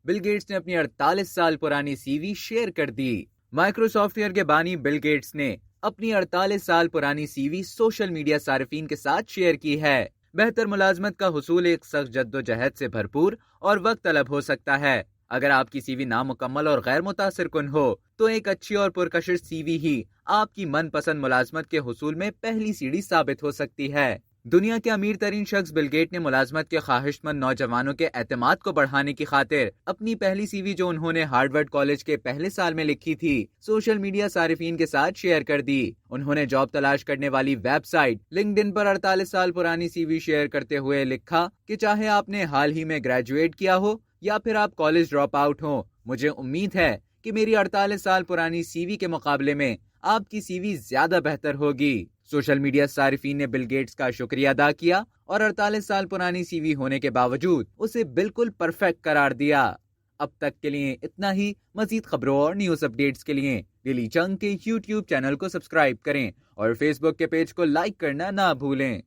Bill Gates نے اپنی 48 سال پرانی سی وی شیئر کر دی۔ مائکروسافٹ ویئر کے بانی بل گیٹس نے اپنی 48 سال پرانی سی وی سوشل میڈیا صارفین کے ساتھ شیئر کی ہے۔ بہتر ملازمت کا حصول ایک سخت جدوجہد سے بھرپور اور وقت طلب ہو سکتا ہے۔ اگر آپ کی سی وی نامکمل اور غیر متاثر کن ہو تو ایک اچھی اور پرکشش سی وی ہی آپ کی من پسند ملازمت کے حصول میں پہلی سیڑھی ثابت ہو سکتی ہے۔ دنیا کے امیر ترین شخص بل گیٹ نے ملازمت کے خواہش مند نوجوانوں کے اعتماد کو بڑھانے کی خاطر اپنی پہلی سی وی جو انہوں نے ہارورڈ کالج کے پہلے سال میں لکھی تھی سوشل میڈیا صارفین کے ساتھ شیئر کر دی۔ انہوں نے جاب تلاش کرنے والی ویب سائٹ لنکڈ پر 48 سال پرانی سی وی شیئر کرتے ہوئے لکھا کہ چاہے آپ نے حال ہی میں گریجویٹ کیا ہو یا پھر آپ کالج ڈراپ آؤٹ ہوں، مجھے امید ہے کہ میری 48 سال پرانی سی وی کے مقابلے میں آپ کی سی وی زیادہ بہتر ہوگی۔ سوشل میڈیا صارفین نے بل گیٹس کا شکریہ ادا کیا اور 48 سال پرانی سی وی ہونے کے باوجود اسے بالکل پرفیکٹ قرار دیا۔ اب تک کے لیے اتنا ہی۔ مزید خبروں اور نیوز اپڈیٹس کے لیے ڈیلی چنک کے یوٹیوب چینل کو سبسکرائب کریں اور فیس بک کے پیج کو لائک کرنا نہ بھولیں۔